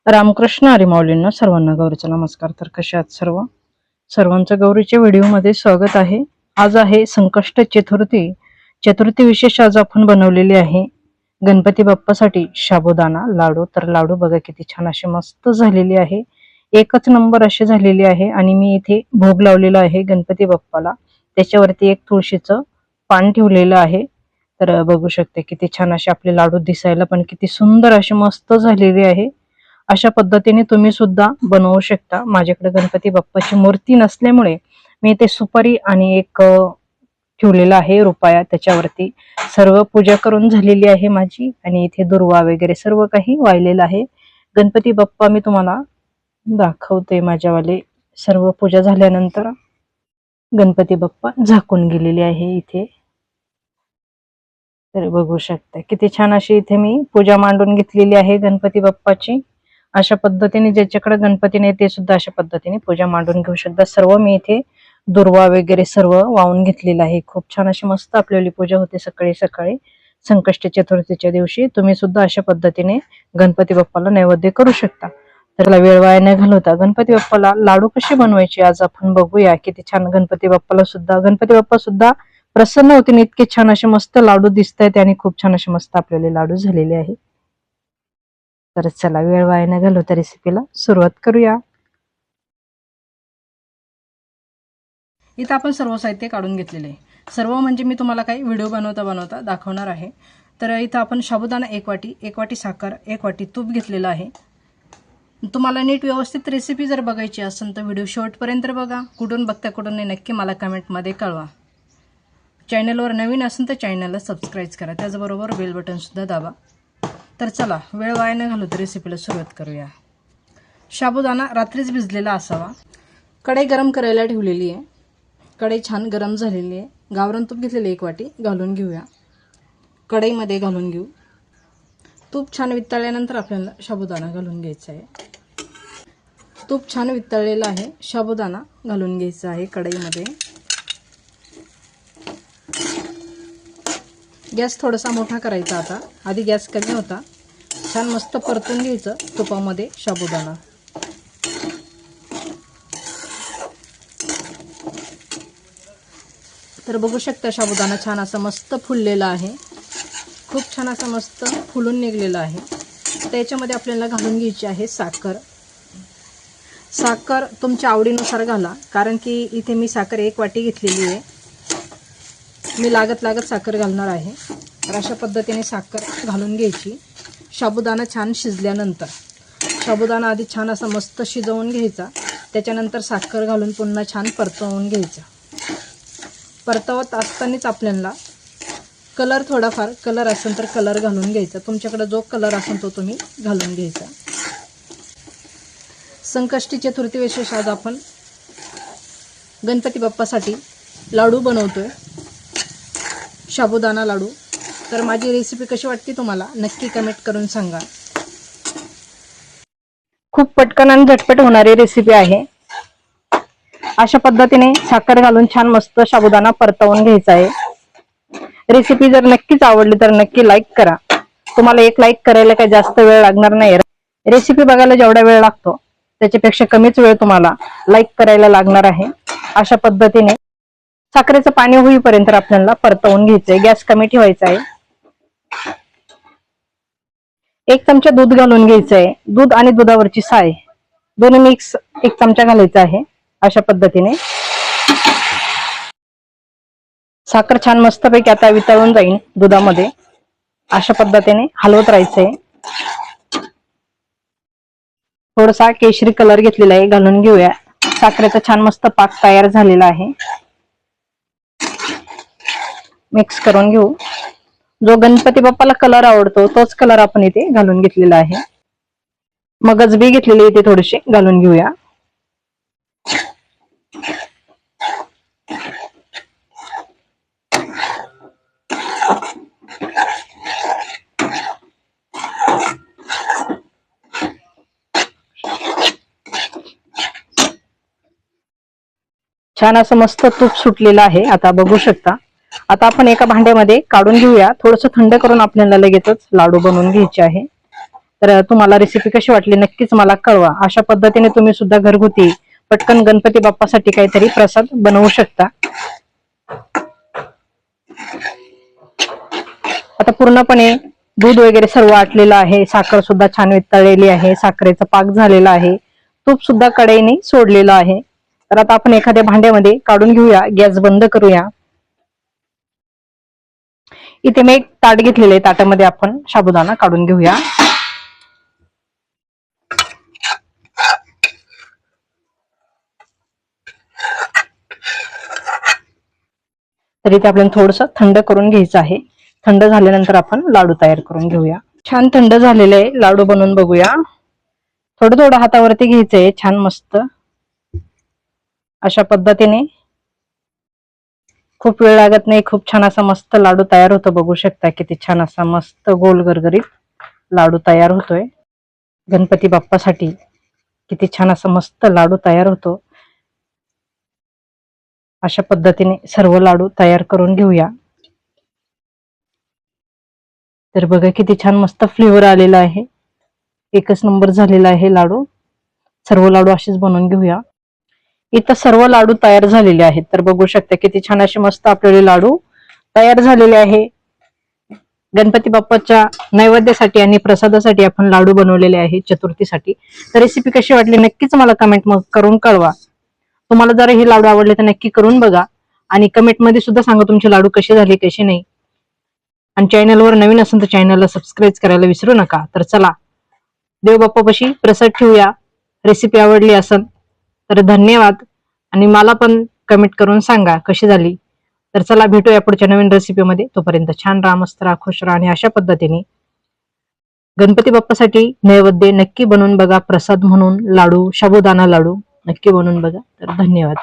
रामकृष्ण हरी माऊलींना सर्वांना गौरीचा नमस्कार। तर कशा आहात सर्वांचं गौरीच्या व्हिडिओमध्ये स्वागत आहे। आज आहे संकष्ट चतुर्थी। चतुर्थी विशेष आज आपण बनवलेली आहे गणपती बाप्पासाठी साबुदाणा लाडू। तर लाडू बघा किती छान असे मस्त झालेली आहे, एकच नंबर अशी झालेली आहे। आणि मी इथे भोग लावलेला आहे गणपती बाप्पाला, त्याच्यावरती एक तुळशीचं पान ठेवलेलं आहे। तर बघू शकते किती छान असे आपले लाडू दिसायला पण किती सुंदर असे मस्त झालेले आहे। अशा पद्धतीने तुम्ही सुद्धा बनवू शकता। माझ्याकडे गणपती बाप्पाची मूर्ती नसल्यामुळे मी ते सुपारी आणि एक ठेवलेला आहे रुपया, त्याच्यावरती सर्व पूजा करून झालेली आहे माझी। आणि इथे दुर्वा वगैरे सर्व काही वाहिलेलं आहे। गणपती बाप्पा मी तुम्हाला दाखवते माझ्यावाले सर्व पूजा झाल्यानंतर गणपती बाप्पा झाकून गेलेले आहे इथे। तर बघू शकता किती छान अशी इथे मी पूजा मांडून घेतलेली आहे गणपती बाप्पाची। अशा पद्धतीने ज्याच्याकडे गणपती नाही ते सुद्धा अशा पद्धतीने पूजा मांडून घेऊ शकता। सर्व मी इथे दुर्वा वगैरे सर्व वाहून घेतलेला आहे। खूप छान अशी मस्त आपल्याली पूजा होते सकाळी सकाळी संकष्ट चतुर्थीच्या दिवशी। तुम्ही सुद्धा अशा पद्धतीने गणपती बाप्पाला नैवेद्य करू शकता। तर वेळ वाया न घालवता गणपती बाप्पाला लाडू कसे बनवायचे आज आपण बघूया। किती छान गणपती बाप्पा सुद्धा प्रसन्न होते, इतके छान असे मस्त लाडू दिसत आहेत आणि खूप छान असे मस्त आपल्याला लाडू झालेले आहे। तर चला वेळ वाया न घालवता रेसिपीला सुरुवात करूया। इथं आपण सर्व साहित्य काढून घेतलेले आहे। सर्व म्हणजे मी तुम्हाला काही व्हिडिओ बनवता दाखवणार आहे। तर इथं आपण साबुदाणा एक वाटी साखर, एक वाटी तूप घेतलेलं आहे। तुम्हाला नीट व्यवस्थित रेसिपी जर बघायची असेल तर व्हिडिओ शेवटपर्यंत बघा। कुठून बघता कुठून नाही नक्की मला कमेंटमध्ये कळवा। चॅनलवर नवीन असेल तर चॅनलला सबस्क्राईब करा, त्याचबरोबर बेल बटन सुद्धा दाबा। तर चला वेळ वाया न घालवता रेसिपीला सुरुवात करूया। साबुदाणा रात्रीच भिजलेला असावा। कढई गरम करायला ठेवलेली आहे, कढई छान गरम झालेली आहे। गावरान तूप घेतलेले एक वाटी घालून घेऊया, कढईमध्ये घालून घेऊ। तूप छान वितळल्यानंतर आपल्याला साबुदाणा घालून घ्यायचा आहे। तूप छान वितळलेलं आहे, साबुदाणा घालून घ्यायचा आहे कढईमध्ये। गॅस थोडासा मोठा करायचा आता, आधी गॅस कमी होता। छान मस्त परतून घ्यायचं तुपामध्ये साबुदाणा। तर बघू शकता साबुदाणा छान असा मस्त फुललेला आहे, खूप छान असा मस्त फुलून निघलेला आहे। त्याच्यामध्ये आपल्याला घालून घ्यायची आहे साखर। साखर तुमच्या आवडीनुसार घाला, कारण की इथे मी साखर एक वाटी घेतलेली आहे, मी लागत साखर घालणार आहे। तर अशा पद्धतीने साखर घालून घ्यायची। साबुदाणा छान शिजल्यानंतर साबुदाणा आधी छान असा मस्त शिजवून घ्यायचा, त्याच्यानंतर साखर घालून पुन्हा छान परतवून घ्यायचा। परतवत असतानाच आपल्याला कलर थोडाफार कलर असेल तर कलर घालून घ्यायचा, तुमच्याकडे जो कलर असेल तो तुम्ही घालून घ्यायचा। संकष्टी चतुर्थी विशेष आज आपण गणपती बाप्पासाठी लाडू बनवतोय, साबुदाणा लाडू। तर माझी रेसिपी कशी वाटते तुम्हाला नक्की कमेंट करून सांगा। खूप पटकन आणि झटपट होणारी रेसिपी आहे। अशा पद्धतीने साखर घालून छान मस्त साबुदाणा परतवून घ्यायचा आहे। रेसिपी जर नक्कीच आवडली तर नक्की लाईक करा। तुम्हाला एक लाईक करायला काही जास्त वेळ लागणार नाही। रेसिपी बघायला जेवढा वेळ लागतो त्याच्यापेक्षा कमीच वेळ तुम्हाला लाईक करायला लागणार आहे। अशा पद्धतीने साखरेचं पाणी होईपर्यंत आपल्याला परतवून घ्यायचंय, गॅस कमी ठेवायचा आहे। एक चमचा दूध घालून घ्यायचंय, दूध आणि दुधावरची साय दोन्ही मिक्स एक चमचा घालायचा आहे। अशा पद्धतीने साखर छान मस्तपैकी आता वितळून जाईल दुधामध्ये। अशा पद्धतीने हलवत राहायचंय। थोडासा केशरी कलर घेतलेला आहे, घालून घेऊया। साखरेचा छान मस्त पाक तयार झालेला आहे, मिक्स करून घेऊ। जो गणपती बाप्पाला कलर आवडतो तोच कलर आपण इथे घालून घेतलेला आहे। मगज बी घेतलेले इथे थोडेसे घालून घेऊया। छान असं मस्त तूप सुटलेलं आहे, आता बघू शकता। आता आपण एका भांड्यामध्ये काढून घेऊया, थोडंसं थंड करून आपल्याला लगेचच लाडू बनवून घ्यायचे आहे। तर तुम्हाला रेसिपी कशी वाटली नक्कीच मला कळवा. अशा पद्धतीने तुम्ही सुद्धा घरगुती पटकन गणपती बाप्पासाठी काहीतरी प्रसाद बनवू शकता. आता पूर्णपणे दूध वगैरे सर्व आटलेलं आहे, साखर सुद्धा छान वितळलेली आहे, साखरेचा पाक झालेला आहे, तूप सुद्धा कढईने सोडलेलं आहे. तर आता आपण एखाद्या भांड्यामध्ये काढून घेऊया, गॅस बंद करूया. इथे मी एक ताट घेतलेले आहे, ताटामध्ये आपण साबुदाणा काढून घेऊया. तर इथे आपल्याला थोडंसं थंड करून घ्यायचं आहे. थंड झाल्यानंतर आपण लाडू तयार करून घेऊया. छान थंड झालेले आहे, लाडू बनवून बघूया. थोडं थोडं हातावरती घ्यायचंय, छान मस्त अशा पद्धतीने. खूप वेळ लागत नाही, खूप छान असा मस्त लाडू तयार होतो. बघू शकता किती छान असा मस्त गोल गरगरीत लाडू तयार होतोय. गणपती बाप्पासाठी किती छान असा मस्त लाडू तयार होतो. अशा पद्धतीने सर्व लाडू तयार करून घेऊया. तर बघा किती छान मस्त फ्लेवर आलेला आहे, एकच नंबर झालेला आहे लाडू. सर्व लाडू असेच बनवून घेऊया. इथं सर्व लाडू तयार झालेले आहेत. तर बघू शकता किती छान असे मस्त आपले लाडू तयार झालेले आहे. गणपती बाप्पाच्या नैवेद्यासाठी आणि प्रसादासाठी आपण लाडू बनवलेले आहे चतुर्थीसाठी. तर रेसिपी कशी वाटली नक्कीच मला कमेंट करून कळवा. तुम्हाला जर हे लाडू आवडले तर नक्की करून बघा आणि कमेंट मध्ये सुद्धा सांगा तुमचे लाडू कसे झाले कसे नाही. आणि चॅनलवर नवीन असेल तर चॅनलला सबस्क्राईब करायला विसरू नका. तर चला देव बाप्पापाशी प्रसाद ठेवूया. रेसिपी आवडली असेल तर धन्यवाद आणि मला पण कमेंट करून सांगा कशी झाली. तर चला भेटूया पुढच्या नवीन रेसिपीमध्ये. तोपर्यंत छान राहा, मस्त राहा, खुश राहा आणि अशा पद्धतीने गणपती बाप्पासाठी नैवेद्य नक्की बनवून बघा. प्रसाद म्हणून लाडू, साबुदाणा लाडू नक्की बनवून बघा. तर धन्यवाद.